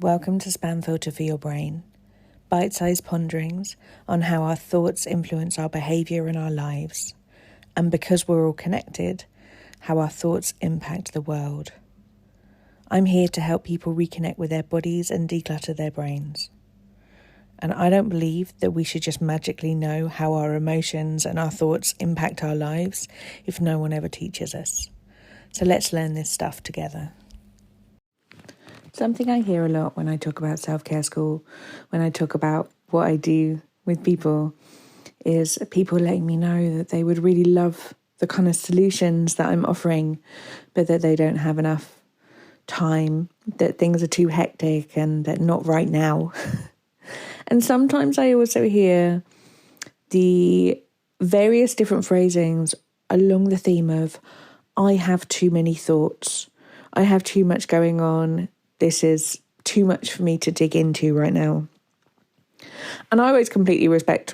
Welcome to Spam Filter for Your Brain, bite-sized ponderings on how our thoughts influence our behaviour and our lives, and because we're all connected, how our thoughts impact the world. I'm here to help people reconnect with their bodies and declutter their brains. And I don't believe that we should just magically know how our emotions and our thoughts impact our lives if no one ever teaches us. So let's learn this stuff together. Something I hear a lot when I talk about self-care school, when I talk about what I do with people, is people letting me know that they would really love the kind of solutions that I'm offering, but that they don't have enough time, that things are too hectic and that not right now. And sometimes I also hear the various different phrasings along the theme of, I have too many thoughts, I have too much going on, this is too much for me to dig into right now. And I always completely respect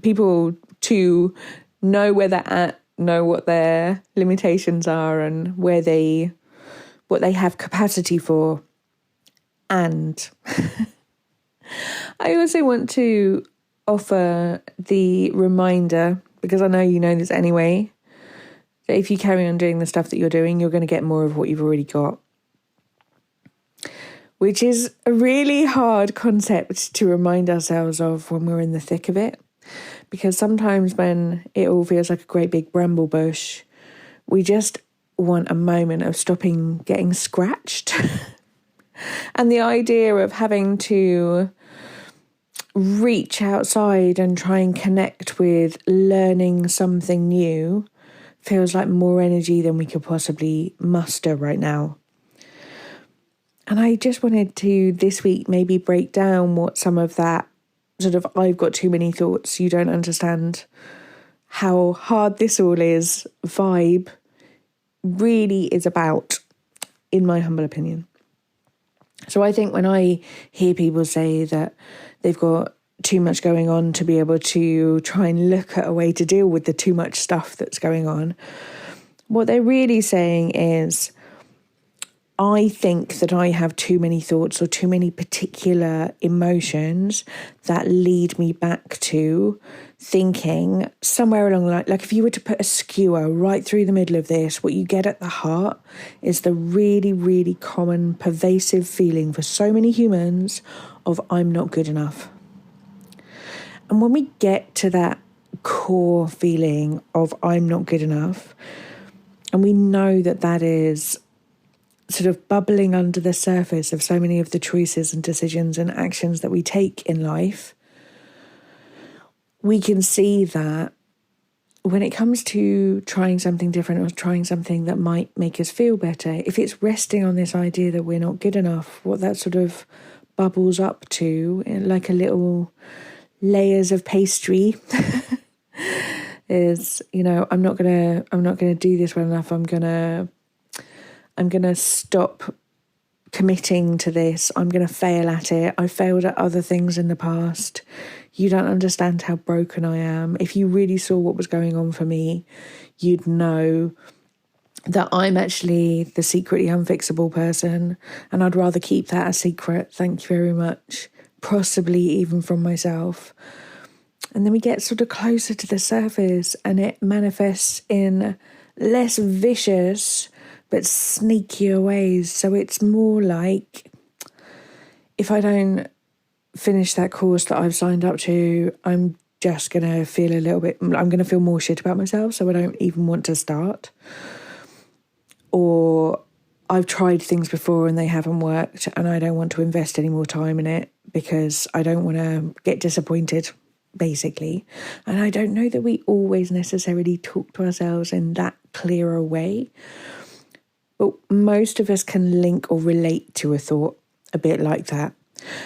people to know where they're at, know what their limitations are and what they have capacity for. And I also want to offer the reminder, because I know you know this anyway, that if you carry on doing the stuff that you're doing, you're going to get more of what you've already got. Which is a really hard concept to remind ourselves of when we're in the thick of it. Because sometimes when it all feels like a great big bramble bush, we just want a moment of stopping getting scratched. And the idea of having to reach outside and try and connect with learning something new feels like more energy than we could possibly muster right now. And I just wanted to this week maybe break down what some of that sort of I've got too many thoughts, you don't understand how hard this all is vibe really is about, in my humble opinion. So I think when I hear people say that they've got too much going on to be able to try and look at a way to deal with the too much stuff that's going on, what they're really saying is, I think that I have too many thoughts or too many particular emotions that lead me back to thinking somewhere along the line, like if you were to put a skewer right through the middle of this, what you get at the heart is the really, really common pervasive feeling for so many humans of I'm not good enough. And when we get to that core feeling of I'm not good enough, and we know that that is sort of bubbling under the surface of so many of the choices and decisions and actions that we take in life, we can see that when it comes to trying something different or trying something that might make us feel better, if it's resting on this idea that we're not good enough, what that sort of bubbles up to, like a little layers of pastry, is, you know, I'm not gonna do this well enough. I'm gonna stop committing to this. I'm going to fail at it. I failed at other things in the past. You don't understand how broken I am. If you really saw what was going on for me, you'd know that I'm actually the secretly unfixable person, and I'd rather keep that a secret. Thank you very much. Possibly even from myself. And then we get sort of closer to the surface and it manifests in less vicious but sneakier ways. So it's more like, if I don't finish that course that I've signed up to, I'm just going to feel I'm going to feel more shit about myself, so I don't even want to start. Or I've tried things before and they haven't worked and I don't want to invest any more time in it because I don't want to get disappointed, basically. And I don't know that we always necessarily talk to ourselves in that clearer way. But most of us can link or relate to a thought a bit like that.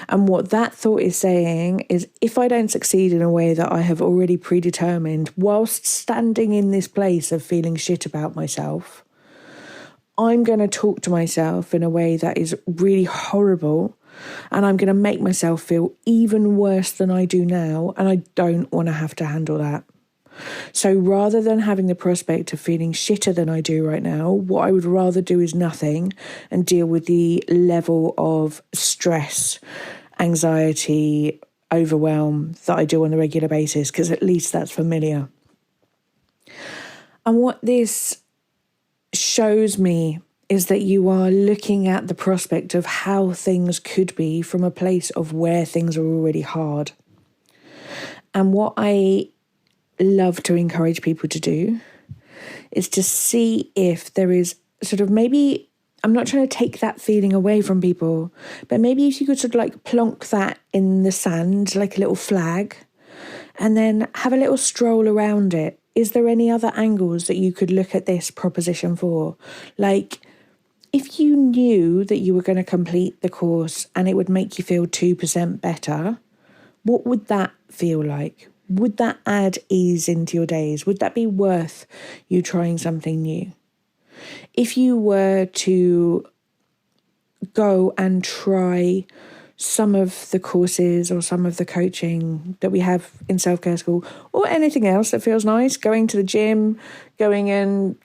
And what that thought is saying is, if I don't succeed in a way that I have already predetermined, whilst standing in this place of feeling shit about myself, I'm going to talk to myself in a way that is really horrible, and I'm going to make myself feel even worse than I do now, and I don't want to have to handle that. So rather than having the prospect of feeling shitter than I do right now, what I would rather do is nothing and deal with the level of stress, anxiety, overwhelm that I do on a regular basis, because at least that's familiar. And what this shows me is that you are looking at the prospect of how things could be from a place of where things are already hard. And what I love to encourage people to do is to see if there is sort of, maybe, I'm not trying to take that feeling away from people, but maybe if you could sort of like plonk that in the sand like a little flag and then have a little stroll around it. Is there any other angles that you could look at this proposition for? Like, if you knew that you were going to complete the course and it would make you feel 2% better, what would that feel like? Would that add ease into your days? Would that be worth you trying something new? If you were to go and try some of the courses or some of the coaching that we have in self-care school, or anything else that feels nice, going to the gym, going and,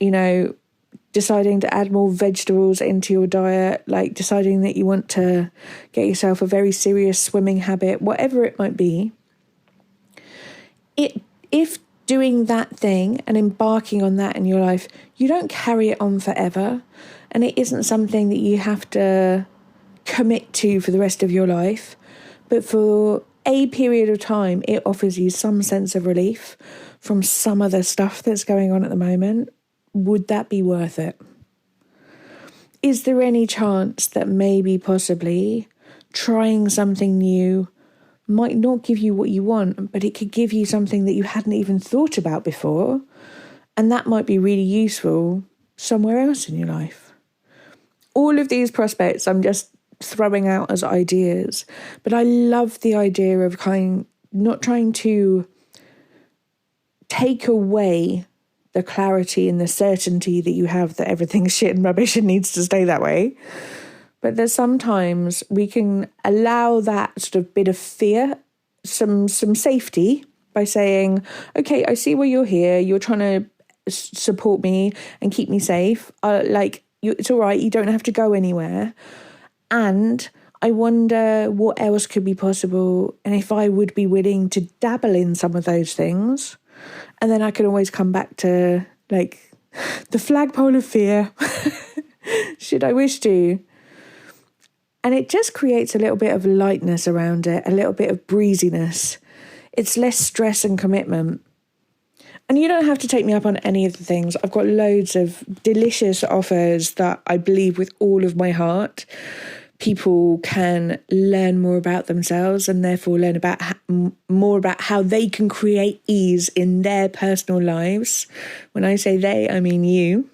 deciding to add more vegetables into your diet, like deciding that you want to get yourself a very serious swimming habit, whatever it might be, if doing that thing and embarking on that in your life, you don't carry it on forever, and it isn't something that you have to commit to for the rest of your life, but for a period of time, it offers you some sense of relief from some of the stuff that's going on at the moment, would that be worth it? Is there any chance that maybe possibly trying something new might not give you what you want, but it could give you something that you hadn't even thought about before, and that might be really useful somewhere else in your life? All of these prospects I'm just throwing out as ideas, but I love the idea of not trying to take away the clarity and the certainty that you have that everything's shit and rubbish and needs to stay that way. But there's sometimes we can allow that sort of bit of fear, some safety, by saying, okay, I see why you're here. You're trying to support me and keep me safe. It's all right. You don't have to go anywhere. And I wonder what else could be possible and if I would be willing to dabble in some of those things. And then I can always come back to, like, the flagpole of fear, should I wish to. And it just creates a little bit of lightness around it, a little bit of breeziness. It's less stress and commitment. And you don't have to take me up on any of the things. I've got loads of delicious offers that I believe with all of my heart people can learn more about themselves and therefore learn about more about how they can create ease in their personal lives. When I say they, I mean you.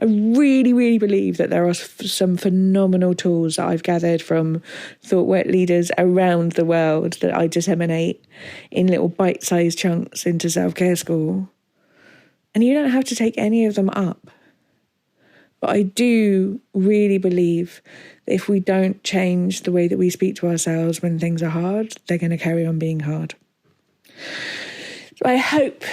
I really, really believe that there are some phenomenal tools that I've gathered from thought work leaders around the world that I disseminate in little bite-sized chunks into self-care school. And you don't have to take any of them up. But I do really believe that if we don't change the way that we speak to ourselves when things are hard, they're going to carry on being hard. So I hope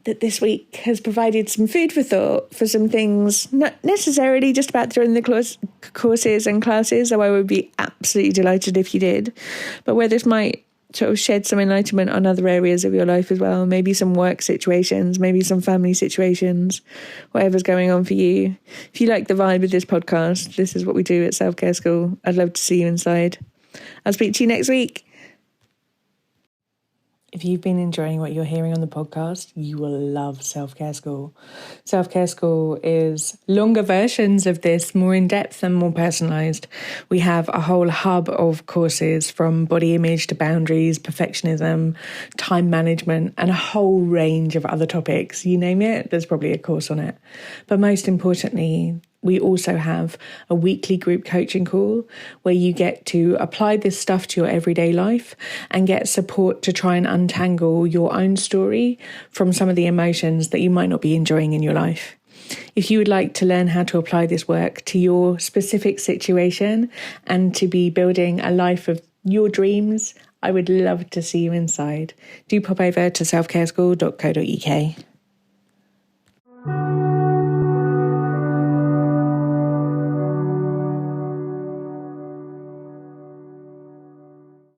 that this week has provided some food for thought for some things, not necessarily just about throwing the courses and classes, though I would be absolutely delighted if you did, but where this might sort of shed some enlightenment on other areas of your life as well, maybe some work situations, maybe some family situations, whatever's going on for you. If you like the vibe of this podcast, this is what we do at Self-Care School. I'd love to see you inside. I'll speak to you next week. If you've been enjoying what you're hearing on the podcast, you will love Self-Care School. Self-Care School is longer versions of this, more in-depth and more personalised. We have a whole hub of courses from body image to boundaries, perfectionism, time management, and a whole range of other topics. You name it, there's probably a course on it. But most importantly, we also have a weekly group coaching call where you get to apply this stuff to your everyday life and get support to try and untangle your own story from some of the emotions that you might not be enjoying in your life. If you would like to learn how to apply this work to your specific situation and to be building a life of your dreams, I would love to see you inside. Do pop over to selfcareschool.co.uk.